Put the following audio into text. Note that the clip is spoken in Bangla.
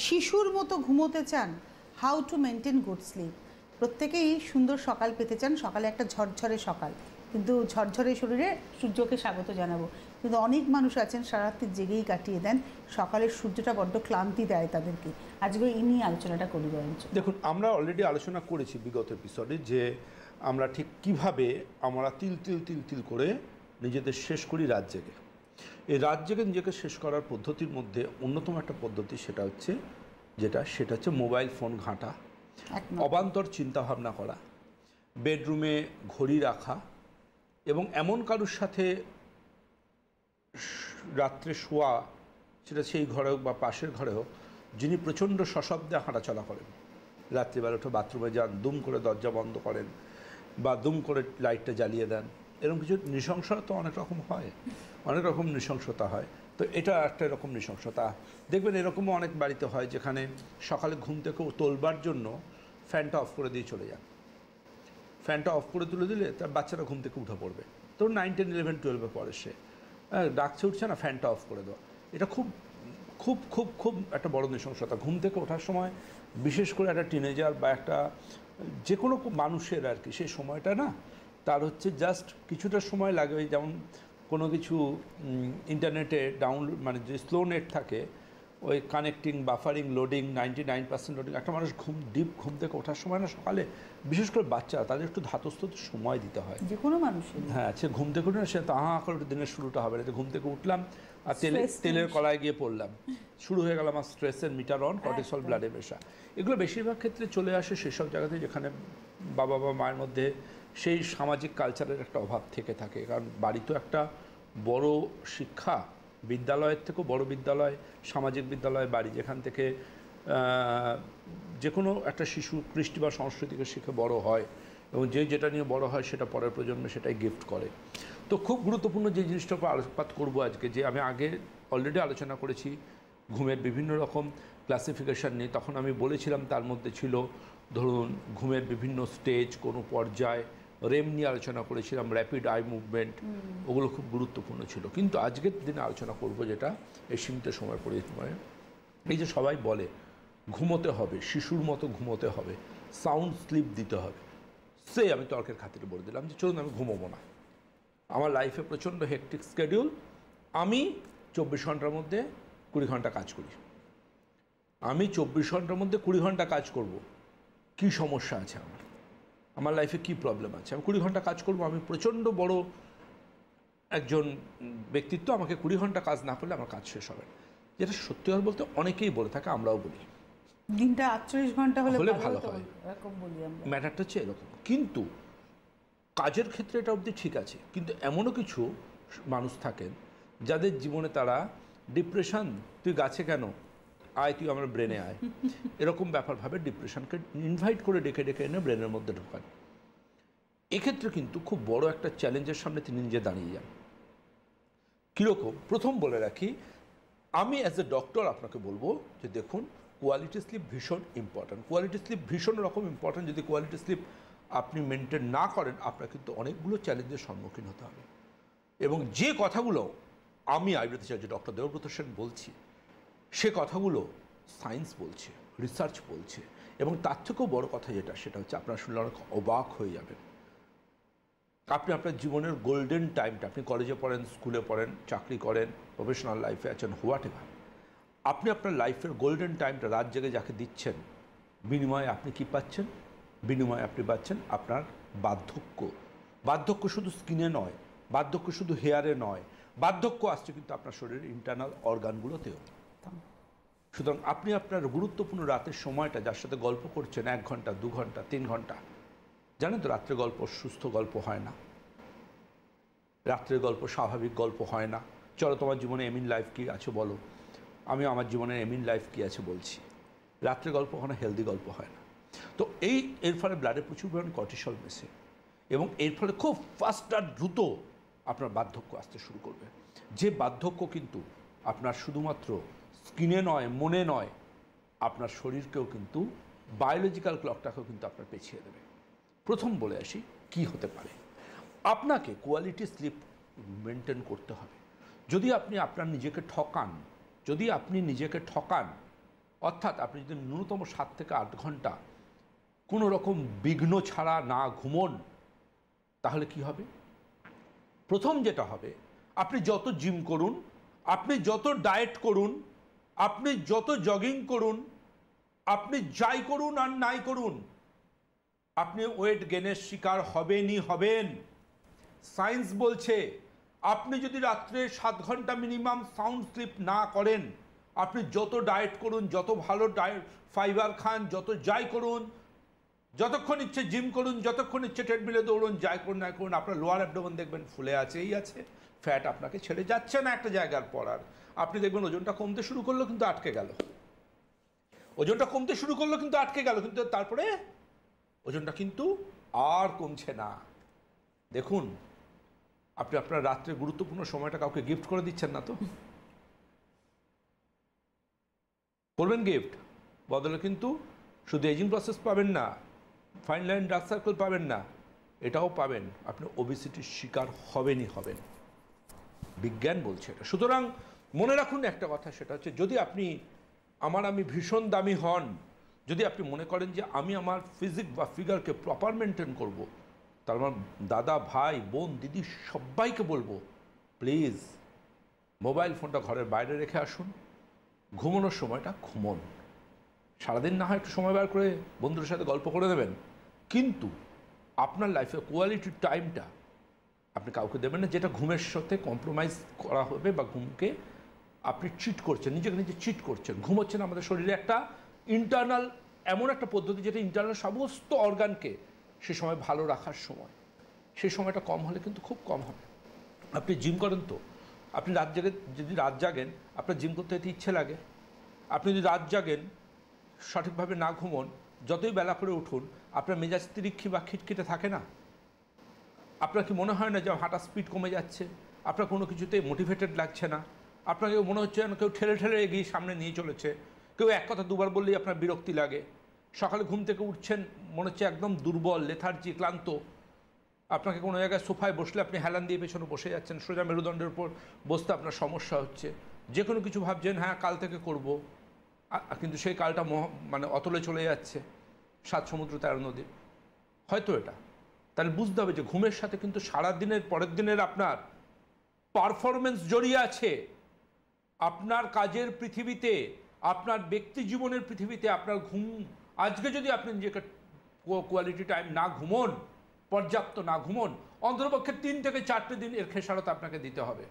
শিশুর মতো ঘুমোতে চান, how to maintain good sleep. প্রত্যেকেই সুন্দর সকাল পেতে চান, সকালে একটা ঝরঝরে সকাল, কিন্তু ঝরঝরে শরীরে সূর্যকে স্বাগত জানাবো, কিন্তু অনেক মানুষ আছেন সারা রাত্রি জেগেই কাটিয়ে দেন, সকালের সূর্যটা বড্ড ক্লান্তি দেয় তাদেরকে। আজকে এই নিয়ে আলোচনাটা করি বরঞ্চ। দেখুন, আমরা অলরেডি আলোচনা করেছি বিগত এপিসোডে যে আমরা ঠিক কিভাবে আমরা তিল তিল তিল তিল করে নিজেদের শেষ করি রাত জেগে। এই রাত জেগে নিজেকে শেষ করার পদ্ধতির মধ্যে অন্যতম একটা পদ্ধতি সেটা হচ্ছে মোবাইল ফোন ঘাঁটা, অবান্তর চিন্তাভাবনা করা, বেডরুমে ঘড়ি রাখা এবং এমন কারোর সাথে রাত্রে শোয়া, সেটা সেই ঘরে হোক বা পাশের ঘরে হোক, যিনি প্রচণ্ড সশব্দে হাঁটাচলা করেন। রাত্রিবেলা উঠে বাথরুমে যান, দুম করে দরজা বন্ধ করেন বা দুম করে লাইটটা জ্বালিয়ে দেন, এরকম কিছু নৃশংসতা তো অনেক রকম হয়, অনেক রকম নৃশংসতা হয়। তো এটা একটা এরকম নৃশংসতা। দেখবেন এরকমও অনেক বাড়িতে হয় যেখানে সকালে ঘুম থেকে তোলবার জন্য ফ্যানটা অফ করে দিয়ে চলে যান। ফ্যানটা অফ করে তুলে দিলে তার বাচ্চারা ঘুম থেকে উঠে পড়বে। তো 9, 10, 11, 12 পরে সে ডাকছে, উঠছে না, ফ্যানটা অফ করে দেওয়া। এটা খুব খুব খুব খুব একটা বড় নৃশংসতা। ঘুম থেকে ওঠার সময়, বিশেষ করে একটা টিনেজার বা একটা যে কোনো মানুষের আর কি, সেই সময়টা না তার হচ্ছে জাস্ট কিছুটা সময় লাগে। যেমন কোনো কিছু ইন্টারনেটে মানে যে স্লো নেট থাকে, ওই কানেক্টিং, বাফারিং, লোডিং, 99% লোডিং, একটা মানুষ ডিপ ঘুম থেকে ওঠার সময় না সকালে, বিশেষ করে বাচ্চারা, তাদের একটু ধাতস্থ সময় দিতে হয়। যে কোনো মানুষের, হ্যাঁ, সে ঘুম থেকে উঠে সে তাহা করে দিনের শুরুটা হবে না। ঘুম থেকে উঠলাম আর তেলের কড়ায় গিয়ে পড়লাম, শুরু হয়ে গেল আমার স্ট্রেসের মিটার অন, কর্টিসল ব্লাডে মেশা। এগুলো বেশিরভাগ ক্ষেত্রে চলে আসে সেসব জায়গাতে যেখানে বাবা বা মায়ের মধ্যে সেই সামাজিক কালচারের একটা অভাব থেকে থাকে। কারণ বাড়ি তো একটা বড় শিক্ষা, বিদ্যালয়ের থেকেও বড় বিদ্যালয়, সামাজিক বিদ্যালয় বাড়ি, যেখান থেকে যে কোনো একটা শিশু কৃষ্টি বা সংস্কৃতিকে শিখে বড় হয় এবং যেটা নিয়ে বড় হয় সেটা পরের প্রজন্মে সেটাই গিফট করে। তো খুব গুরুত্বপূর্ণ যে জিনিসটার উপর আলোকপাত করবো আজকে, যে আমি আগে অলরেডি আলোচনা করেছি ঘুমের বিভিন্ন রকম ক্লাসিফিকেশান নিয়ে। তখন আমি বলেছিলাম তার মধ্যে ছিল ধরুন ঘুমের বিভিন্ন স্টেজ, কোনো পর্যায়, রেম নিয়ে আলোচনা করেছিলাম, র্যাপিড আই মুভমেন্ট, ওগুলো খুব গুরুত্বপূর্ণ ছিল। কিন্তু আজকের দিনে আলোচনা করব যেটা এই সীমিত সময় পরিমাণে, এই যে সবাই বলে ঘুমোতে হবে, শিশুর মতো ঘুমোতে হবে, সাউন্ড স্লিপ দিতে হবে, আমি তর্কের খাতিরে বলে দিলাম যে চলুন আমি ঘুমোবো না। আমার লাইফে প্রচণ্ড হেকটিক স্কেডিউল, আমি 24 ঘন্টার মধ্যে 20 ঘন্টা কাজ করি। আমি 24 ঘন্টার মধ্যে 20 ঘন্টা কাজ করব, কি সমস্যা আছে আমার লাইফে কি প্রবলেম আছে? আমি 20 ঘন্টা কাজ করব, আমি প্রচণ্ড বড় একজন ব্যক্তিত্ব, আমাকে 20 ঘন্টা কাজ না করলে আমার কাজ শেষ হবে না। যেটা সত্যি কথা বলতে অনেকেই বলে থাকে, আমরাও বলি দিনটা 48 ঘন্টা হলে ভালো হয়, এরকম বলি আমরা। ম্যাটারটা হচ্ছে এরকম। কিন্তু কাজের ক্ষেত্রে এটা অবধি ঠিক আছে, কিন্তু এমনও কিছু মানুষ থাকেন যাদের জীবনে তারা ডিপ্রেশন, তুই গাছে কেন, আয় তুই আমার ব্রেনে আয়, এরকম ব্যাপার ভাবে ডিপ্রেশনকে ইনভাইট করে ডেকে ডেকে এনে ব্রেনের মধ্যে ঢোকান। এক্ষেত্রে কিন্তু খুব বড় একটা চ্যালেঞ্জের সামনে তিনি নিজে দাঁড়িয়ে যান। কীরকম? প্রথম বলে রাখি, আমি অ্যাজ এ ডক্টর আপনাকে বলবো যে দেখুন, কোয়ালিটি স্লিপ ভীষণ ইম্পর্ট্যান্ট। কোয়ালিটি স্লিপ ভীষণ রকম ইম্পর্ট্যান্ট। যদি কোয়ালিটি স্লিপ আপনি মেনটেন না করেন, আপনার কিন্তু অনেকগুলো চ্যালেঞ্জের সম্মুখীন হতে হবে। এবং যে কথাগুলো আমি আয়ুর্বেদ চার্জ ডক্টর দেবব্রত সেন বলছি, সে কথাগুলো সায়েন্স বলছে, রিসার্চ বলছে। এবং তার থেকেও বড় কথা যেটা, সেটা হচ্ছে আপনার শুনলে অনেক অবাক হয়ে যাবেন। আপনি আপনার জীবনের গোল্ডেন টাইমটা, আপনি কলেজে পড়েন, স্কুলে পড়েন, চাকরি করেন, প্রফেশনাল লাইফে আছেন, হোয়াট এভার, আপনি আপনার লাইফের গোল্ডেন টাইমটা রাত জেগে যাকে দিচ্ছেন, বিনিময়ে আপনি কি পাচ্ছেন? বিনিময়ে আপনি পাচ্ছেন আপনার বার্ধক্য। বার্ধক্য শুধু স্কিনে নয়, বার্ধক্য শুধু হেয়ারে নয়, বার্ধক্য আসছে কিন্তু আপনার শরীরের ইন্টারনাল অর্গানগুলোতেও। সুতরাং আপনি আপনার গুরুত্বপূর্ণ রাতের সময়টা যার সাথে গল্প করছেন 1 ঘন্টা, 2 ঘন্টা, 3 ঘন্টা, জানেন তো রাত্রে গল্প সুস্থ গল্প হয় না, রাত্রের গল্প স্বাভাবিক গল্প হয় না। চলো তোমার জীবনে এমিন লাইফ কী আছে বলো, আমি আমার জীবনে এমিন লাইফ কী আছে বলছি। রাত্রে গল্প ওখানে হেলদি গল্প হয় না। তো এর ফলে ব্লাডে প্রচুর পরিমাণে কর্টিসল মেশে এবং এর ফলে খুব ফাস্ট আর দ্রুত আপনার বার্ধক্য আসতে শুরু করবে। যে বার্ধক্য কিন্তু আপনার শুধুমাত্র স্কিনে নয়, মনে নয়, আপনার শরীরকেও কিন্তু, বায়োলজিক্যাল ক্লকটাকেও কিন্তু আপনার পেছিয়ে দেবে। প্রথম বলে আসি কি হতে পারে। আপনাকে কোয়ালিটি স্লিপ মেনটেন করতে হবে। যদি আপনি আপনার নিজেকে ঠকান, অর্থাৎ আপনি যদি ন্যূনতম 7 থেকে 8 ঘন্টা কোনো রকম বিঘ্ন ছাড়া না ঘুমোন, তাহলে কি হবে? প্রথম যেটা হবে, আপনি যত জিম করুন, আপনি যত ডায়েট করুন, আপনি যত জগিং করুন, আপনি যাই করুন আর নাই করুন, আপনি ওয়েট গেনের শিকার হবেনই হবেন। সায়েন্স বলছে আপনি যদি রাত্রে 7 ঘন্টা মিনিমাম সাউন্ড স্লিপ না করেন, আপনি যত ডায়েট করুন, যত ভালো ডায়েট ফাইবার খান, যত যাই করুন, যতক্ষণ ইচ্ছে জিম করুন, যতক্ষণ ইচ্ছে ট্রেডমিলে দৌড়ুন, যাই করুন না করুন, আপনার লোয়ার অ্যাবডোমেন দেখবেন ফুলে আছেই আছে, ফ্যাট আপনাকে ছেড়ে যাচ্ছে না একটা জায়গার পর। আর আপনি দেখবেন ওজনটা কমতে শুরু করলো কিন্তু আটকে গেল, ওজনটা কমতে শুরু করলো কিন্তু আটকে গেল, কিন্তু তারপরে ওজনটা কিন্তু আর কমছে না। দেখুন, আপনি আপনার রাত্রে গুরুত্বপূর্ণ সময়টা কাউকে গিফট করে দিচ্ছেন না তো? করবেন গিফট, বদলে কিন্তু শুধু এজিং প্রসেস পাবেন না, ফাইন লাইন ডার্ক সার্কেল পাবেন না, এটাও পাবেন, আপনি ওবেসিটির শিকার হবেনই হবেন। বিজ্ঞান বলছে এটা। সুতরাং মনে রাখুন একটা কথা, সেটা হচ্ছে যদি আপনি আমি ভীষণ দামি হন, যদি আপনি মনে করেন যে আমি আমার ফিজিক বা ফিগারকে প্রপার মেনটেন করব, তার আমার দাদা, ভাই, বোন, দিদি সবাইকে বলবো, প্লিজ মোবাইল ফোনটা ঘরের বাইরে রেখে আসুন, ঘুমানোর সময়টা ঘুমোন। সারাদিন না হয় একটু সময় বার করে বন্ধুদের সাথে গল্প করে দেবেন, কিন্তু আপনার লাইফে কোয়ালিটি টাইমটা আপনি কাউকে দেবেন না যেটা ঘুমের সাথে কম্প্রোমাইজ করা হবে, বা ঘুমকে আপনি চিট করছেন, নিজেকে নিজে চিট করছেন। ঘুম হচ্ছে না আমাদের শরীরে একটা ইন্টারনাল এমন একটা পদ্ধতি যেটা ইন্টারনাল সমস্ত অর্গানকে সে সময় ভালো রাখার সময়। সেই সময়টা কম হলে কিন্তু খুব কম হবে। আপনি জিম করেন তো, আপনি যদি রাত জাগেন, আপনার জিম করতে যেতে ইচ্ছে লাগে। আপনি যদি রাত জাগেন, সঠিকভাবে না ঘুমোন, যতই বেলা করে উঠুন, আপনার মেজাজ তিরিক্ষি বা খিটখিটে থাকে না? আপনার কি মনে হয় না যে হাঁটার স্পিড কমে যাচ্ছে? আপনার কোনো কিছুতে মোটিভেটেড লাগছে না? আপনাকে মনে হচ্ছে যেন কেউ ঠেলে ঠেলে এগিয়ে সামনে নিয়ে চলেছে, কেউ এক কথা দুবার বললেই আপনার বিরক্তি লাগে। সকালে ঘুম থেকে উঠছেন, মনে হচ্ছে একদম দুর্বল, লেথার্জি, ক্লান্ত। আপনাকে কোনো জায়গায় সোফায় বসলে আপনি হেলান দিয়ে পেছনে বসে যাচ্ছেন, সোজা মেরুদণ্ডের উপর বসতে আপনার সমস্যা হচ্ছে। যে কোনো কিছু ভাবছেন, হ্যাঁ কাল থেকে করব, কিন্তু সেই কালটা মানে অতলে চলে যাচ্ছে, 7 সমুদ্র 13 নদী। হয়তো এটা তাহলে বুঝতে হবে যে ঘুমের সাথে কিন্তু সারাদিনের পরের দিনের আপনার পারফরমেন্স জড়িয়ে আছে। আপনার কাজের পৃথিবীতে, আপনার ব্যক্তি জীবনের পৃথিবীতে আপনার ঘুম, আজকে যদি আপনি নিজেকে কোয়ালিটি টাইম না ঘুমোন, পর্যাপ্ত না ঘুমোন, অন্ততপক্ষে 3 থেকে 4টে দিন এর খেসারত আপনাকে দিতে হবে।